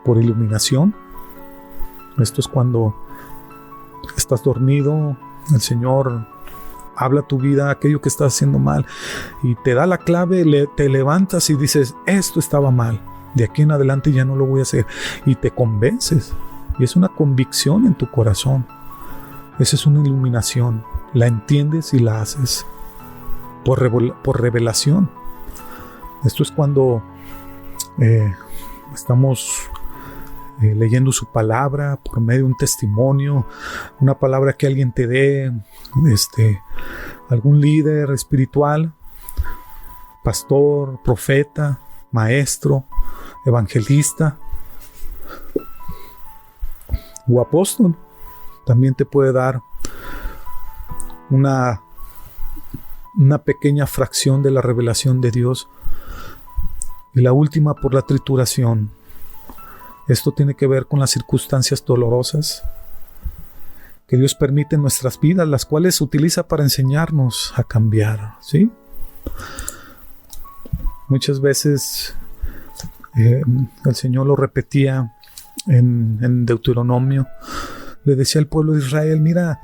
Por iluminación. Esto es cuando estás dormido, el Señor habla a tu vida aquello que estás haciendo mal y te da la clave, te levantas y dices, esto estaba mal, de aquí en adelante ya no lo voy a hacer, y te convences, y es una convicción en tu corazón. Esa es una iluminación, la entiendes y la haces por revelación. Esto es cuando estamos leyendo su palabra por medio de un testimonio, una palabra que alguien te dé, algún líder espiritual, pastor, profeta, maestro, evangelista o apóstol. También te puede dar una pequeña fracción de la revelación de Dios. Y la última, por la trituración. Esto tiene que ver con las circunstancias dolorosas que Dios permite en nuestras vidas, las cuales utiliza para enseñarnos a cambiar, ¿sí? Muchas veces el Señor lo repetía en Deuteronomio. Le decía al pueblo de Israel, mira,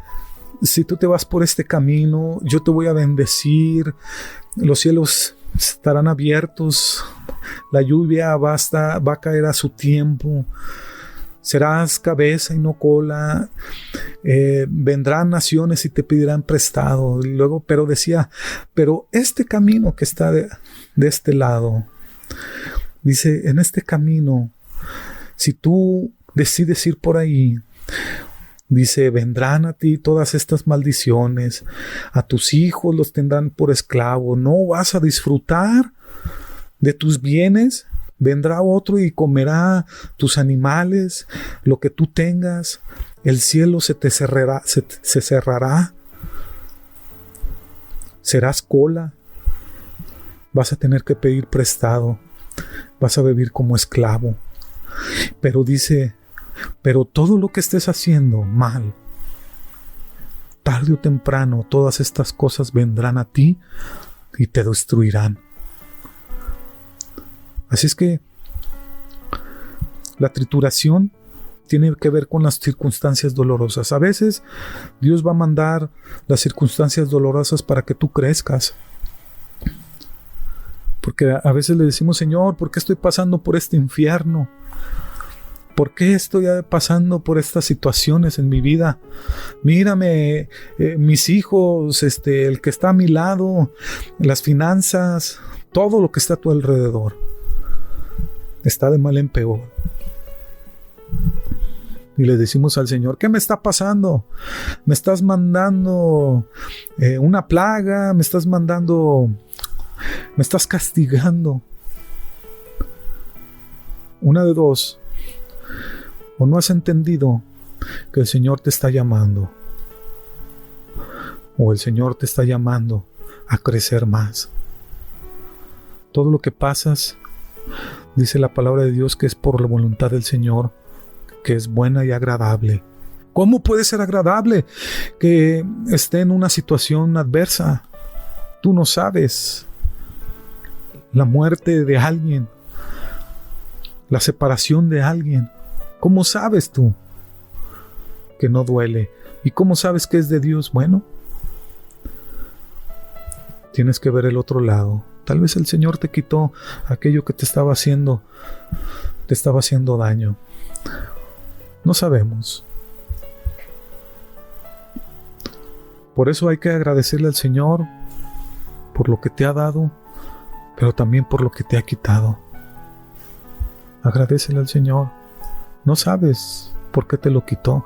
si tú te vas por este camino, yo te voy a bendecir, los cielos estarán abiertos, la lluvia va a caer a su tiempo, serás cabeza y no cola, vendrán naciones y te pedirán prestado. Y luego, pero decía, pero este camino que está de este lado, dice, en este camino, si tú decides ir por ahí, dice, vendrán a ti todas estas maldiciones, a tus hijos los tendrán por esclavos, no vas a disfrutar de tus bienes, vendrá otro y comerá tus animales, lo que tú tengas, el cielo se cerrará, serás cola, vas a tener que pedir prestado, vas a vivir como esclavo. Pero dice, pero todo lo que estés haciendo mal, tarde o temprano, todas estas cosas vendrán a ti y te destruirán. Así es que la trituración tiene que ver con las circunstancias dolorosas. A veces Dios va a mandar las circunstancias dolorosas para que tú crezcas. Porque a veces le decimos, Señor, ¿por qué estoy pasando por este infierno? ¿Por qué estoy pasando por estas situaciones en mi vida? Mírame, mis hijos, el que está a mi lado, las finanzas, todo lo que está a tu alrededor. Está de mal en peor. Y le decimos al Señor, ¿qué me está pasando? ¿Me estás mandando una plaga? ¿Me estás castigando? Una de dos. ¿O no has entendido que el Señor te está llamando? o el Señor te está llamando a crecer más. Todo lo que pasas, dice la palabra de Dios, que es por la voluntad del Señor, que es buena y agradable. ¿Cómo puede ser agradable que esté en una situación adversa? Tú no sabes. La muerte de alguien, la separación de alguien. ¿Cómo sabes tú que no duele? ¿Y cómo sabes que es de Dios? Bueno, tienes que ver el otro lado. Tal vez el Señor te quitó aquello que te estaba haciendo daño. No sabemos. Por eso hay que agradecerle al Señor por lo que te ha dado, pero también por lo que te ha quitado. Agradécele al Señor. No sabes por qué te lo quitó.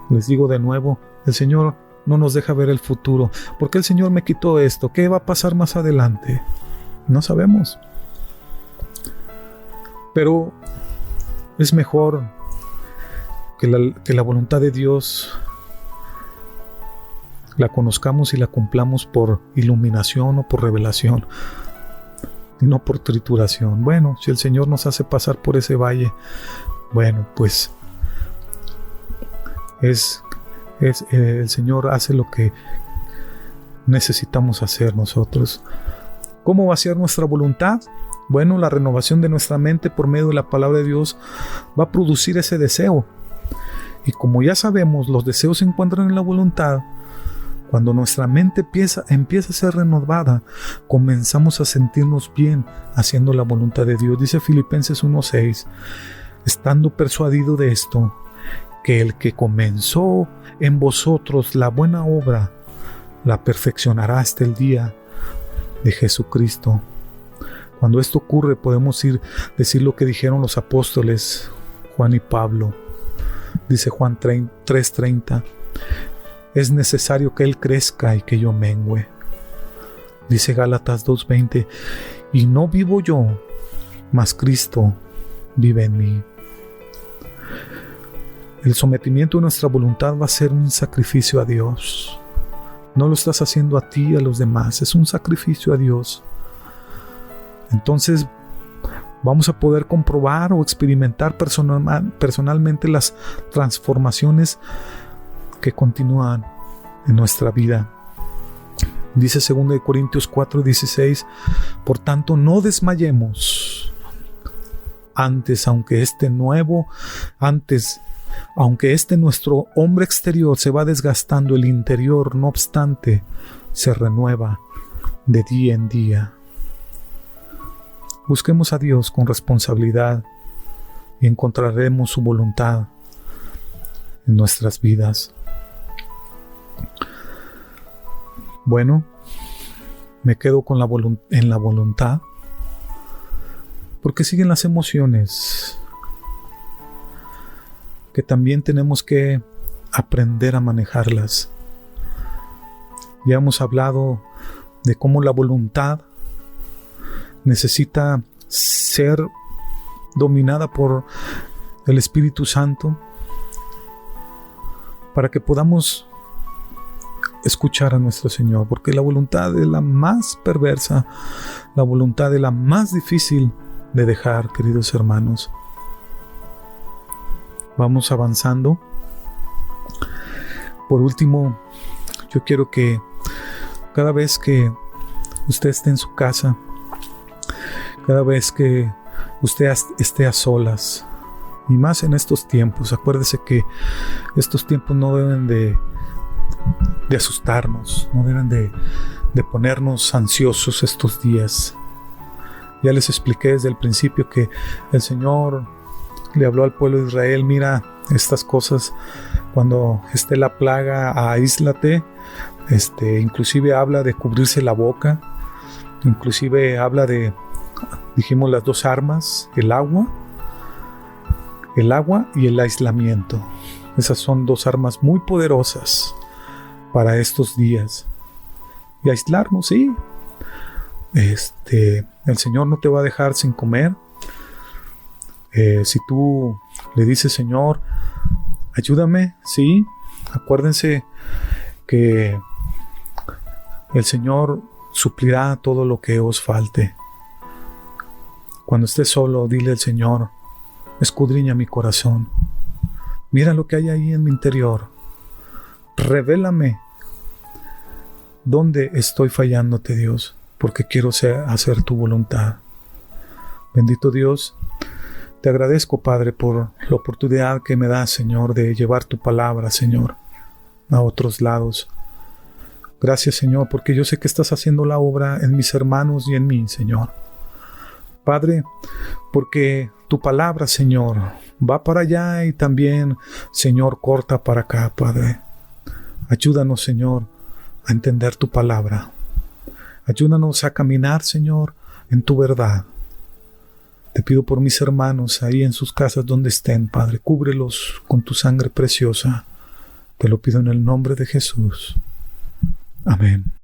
Les digo de nuevo, el Señor no nos deja ver el futuro. ¿Por qué el Señor me quitó esto? ¿Qué va a pasar más adelante? No sabemos. Pero es mejor que la voluntad de Dios la conozcamos y la cumplamos por iluminación o por revelación, y no por trituración. Bueno, si el Señor nos hace pasar por ese valle, bueno, pues el Señor hace lo que necesitamos hacer nosotros. ¿Cómo va a ser nuestra voluntad? Bueno, la renovación de nuestra mente por medio de la palabra de Dios va a producir ese deseo. Y como ya sabemos, los deseos se encuentran en la voluntad. Cuando nuestra mente empieza a ser renovada, comenzamos a sentirnos bien haciendo la voluntad de Dios. Dice Filipenses 1:6, estando persuadido de esto, que el que comenzó en vosotros la buena obra, la perfeccionará hasta el día de Jesucristo. Cuando esto ocurre, podemos decir lo que dijeron los apóstoles Juan y Pablo. Dice Juan 3:30, es necesario que Él crezca y que yo mengüe. Dice Gálatas 2:20, y no vivo yo, mas Cristo vive en mí. El sometimiento de nuestra voluntad va a ser un sacrificio a Dios. No lo estás haciendo a ti y a los demás, es un sacrificio a Dios. Entonces vamos a poder comprobar o experimentar personalmente las transformaciones que continúan en nuestra vida. Dice 2 Corintios 4:16, por tanto no desmayemos. Aunque este nuestro hombre exterior se va desgastando, el interior, no obstante, se renueva de día en día. Busquemos a Dios con responsabilidad y encontraremos su voluntad en nuestras vidas. Bueno, me quedo con en la voluntad, porque siguen las emociones que también tenemos que aprender a manejarlas. Ya hemos hablado de cómo la voluntad necesita ser dominada por el Espíritu Santo para que podamos escuchar a nuestro Señor, porque la voluntad es la más perversa, la voluntad es la más difícil de dejar, queridos hermanos. Vamos avanzando. Por último, yo quiero que cada vez que usted esté en su casa, cada vez que usted esté a solas, y más en estos tiempos, acuérdese que estos tiempos no deben de asustarnos, no deben de ponernos ansiosos estos días. Ya les expliqué desde el principio que el Señor le habló al pueblo de Israel, mira estas cosas, cuando esté la plaga, aíslate, inclusive habla de cubrirse la boca, inclusive habla de, dijimos las dos armas, el agua y el aislamiento. Esas son dos armas muy poderosas para estos días. Y aislarnos, sí. El Señor no te va a dejar sin comer. Si tú le dices, Señor, ayúdame, sí, Acuérdense que el Señor suplirá todo lo que os falte. Cuando estés solo, dile al Señor: escudriña mi corazón. Mira lo que hay ahí en mi interior. Revélame dónde estoy fallándote, Dios, porque quiero hacer tu voluntad. Bendito Dios, te agradezco, Padre, por la oportunidad que me das, Señor, de llevar tu palabra, Señor, a otros lados. Gracias, Señor, porque yo sé que estás haciendo la obra en mis hermanos y en mí, Señor. Padre, porque tu palabra, Señor, va para allá y también, Señor, corta para acá, Padre. Ayúdanos, Señor, a entender tu palabra. Ayúdanos a caminar, Señor, en tu verdad. Te pido por mis hermanos ahí en sus casas donde estén, Padre. Cúbrelos con tu sangre preciosa. Te lo pido en el nombre de Jesús. Amén.